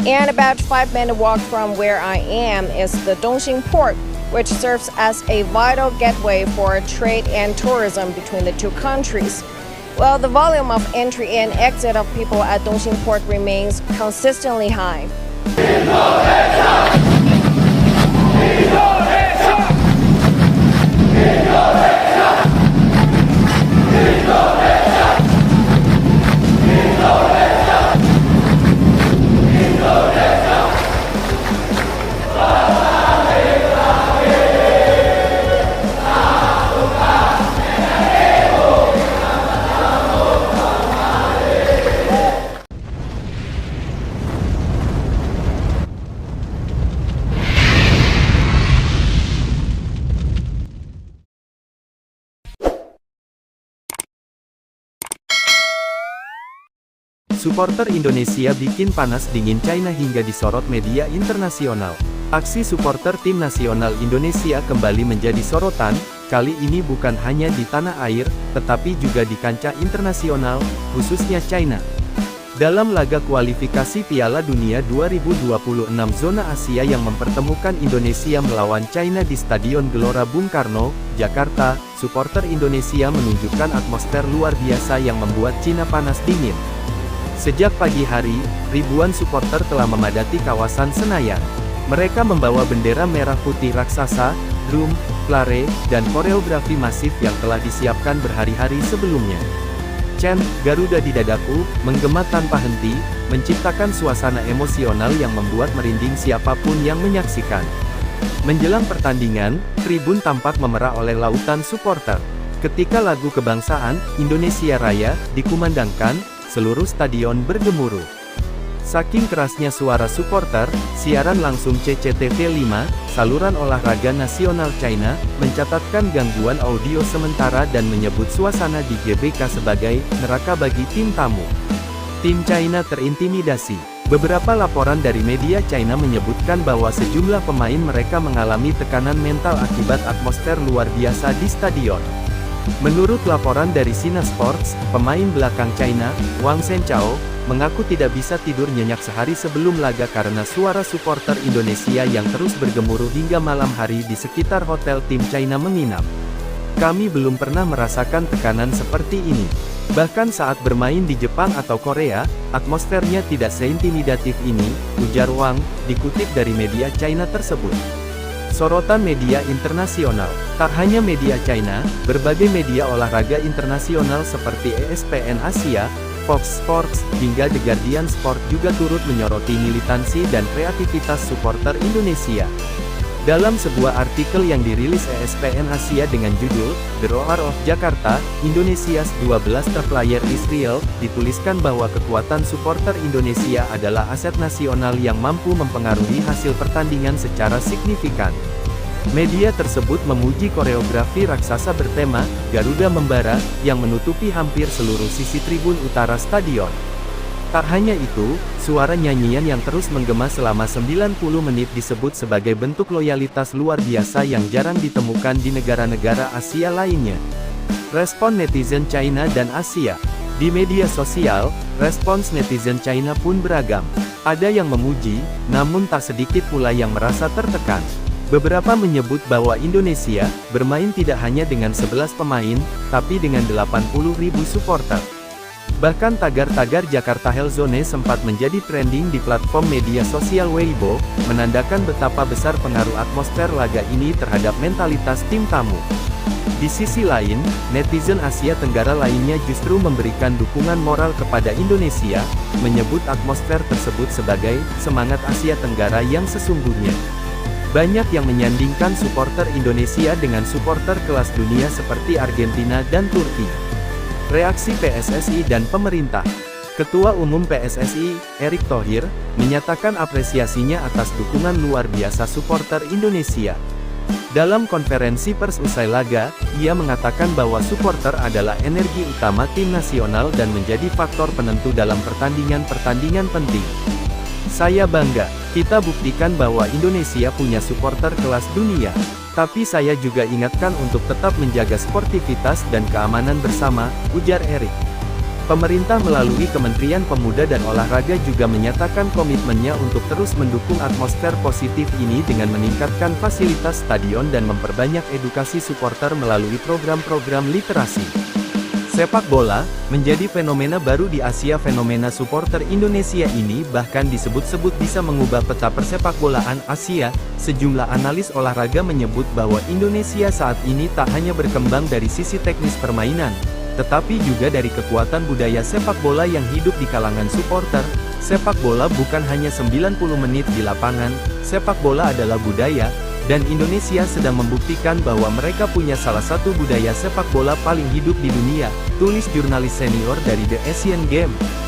And about 5 minute walk from where I am is the Dongxing Port, which serves as a vital gateway for trade and tourism between the two countries. Well, the volume of entry and exit of people at Dongxing Port remains consistently high. Suporter Indonesia bikin panas dingin China hingga disorot media internasional. Aksi suporter tim nasional Indonesia kembali menjadi sorotan, kali ini bukan hanya di tanah air, tetapi juga di kancah internasional, khususnya China. Dalam laga kualifikasi Piala Dunia 2026 zona Asia yang mempertemukan Indonesia melawan China di Stadion Gelora Bung Karno, Jakarta, suporter Indonesia menunjukkan atmosfer luar biasa yang membuat China panas dingin. Sejak pagi hari, ribuan suporter telah memadati kawasan Senayan. Mereka membawa bendera merah putih raksasa, drum, klare, dan koreografi masif yang telah disiapkan berhari-hari sebelumnya. Chant, Garuda di dadaku, menggema tanpa henti, menciptakan suasana emosional yang membuat merinding siapapun yang menyaksikan. Menjelang pertandingan, tribun tampak memerah oleh lautan suporter. Ketika lagu kebangsaan, Indonesia Raya, dikumandangkan, seluruh stadion bergemuruh. Saking kerasnya suara suporter, siaran langsung CCTV5, saluran olahraga nasional China, mencatatkan gangguan audio sementara dan menyebut suasana di GBK sebagai neraka bagi tim tamu. Tim China terintimidasi. Beberapa laporan dari media China menyebutkan bahwa sejumlah pemain mereka mengalami tekanan mental akibat atmosfer luar biasa di stadion. Menurut laporan dari Sina Sports, pemain belakang China, Wang Zhenchao, mengaku tidak bisa tidur nyenyak sehari sebelum laga karena suara suporter Indonesia yang terus bergemuruh hingga malam hari di sekitar hotel tim China menginap. Kami belum pernah merasakan tekanan seperti ini. Bahkan saat bermain di Jepang atau Korea, atmosfernya tidak seintimidatif ini, ujar Wang, dikutip dari media China tersebut. Sorotan media internasional. Tak hanya media China, berbagai media olahraga internasional seperti ESPN Asia, Fox Sports, hingga The Guardian Sport juga turut menyoroti militansi dan kreativitas suporter Indonesia. Dalam sebuah artikel yang dirilis ESPN Asia dengan judul, The Roar of Jakarta, Indonesia's 12 Top Player is Real, dituliskan bahwa kekuatan suporter Indonesia adalah aset nasional yang mampu mempengaruhi hasil pertandingan secara signifikan. Media tersebut memuji koreografi raksasa bertema, Garuda Membara, yang menutupi hampir seluruh sisi tribun utara stadion. Tak hanya itu, suara nyanyian yang terus menggema selama 90 menit disebut sebagai bentuk loyalitas luar biasa yang jarang ditemukan di negara-negara Asia lainnya. Respon netizen China dan Asia. Di media sosial, respons netizen China pun beragam. Ada yang memuji, namun tak sedikit pula yang merasa tertekan. Beberapa menyebut bahwa Indonesia bermain tidak hanya dengan 11 pemain, tapi dengan 80.000 supporter. Bahkan tagar-tagar Jakarta Hellzone sempat menjadi trending di platform media sosial Weibo, menandakan betapa besar pengaruh atmosfer laga ini terhadap mentalitas tim tamu. Di sisi lain, netizen Asia Tenggara lainnya justru memberikan dukungan moral kepada Indonesia, menyebut atmosfer tersebut sebagai semangat Asia Tenggara yang sesungguhnya. Banyak yang menyandingkan suporter Indonesia dengan suporter kelas dunia seperti Argentina dan Turki. Reaksi PSSI dan pemerintah. Ketua Umum PSSI, Erick Thohir, menyatakan apresiasinya atas dukungan luar biasa suporter Indonesia. Dalam konferensi pers usai laga, ia mengatakan bahwa suporter adalah energi utama tim nasional dan menjadi faktor penentu dalam pertandingan-pertandingan penting. Saya bangga, kita buktikan bahwa Indonesia punya suporter kelas dunia. Tapi saya juga ingatkan untuk tetap menjaga sportivitas dan keamanan bersama, ujar Erick. Pemerintah melalui Kementerian Pemuda dan Olahraga juga menyatakan komitmennya untuk terus mendukung atmosfer positif ini dengan meningkatkan fasilitas stadion dan memperbanyak edukasi supporter melalui program-program literasi. Sepak bola menjadi fenomena baru di Asia. Fenomena supporter Indonesia ini bahkan disebut-sebut bisa mengubah peta persepakbolaan Asia. Sejumlah analis olahraga menyebut bahwa Indonesia saat ini tak hanya berkembang dari sisi teknis permainan, tetapi juga dari kekuatan budaya sepak bola yang hidup di kalangan supporter. Sepak bola bukan hanya 90 menit di lapangan, sepak bola adalah budaya, dan Indonesia sedang membuktikan bahwa mereka punya salah satu budaya sepak bola paling hidup di dunia, tulis jurnalis senior dari The Asian Games.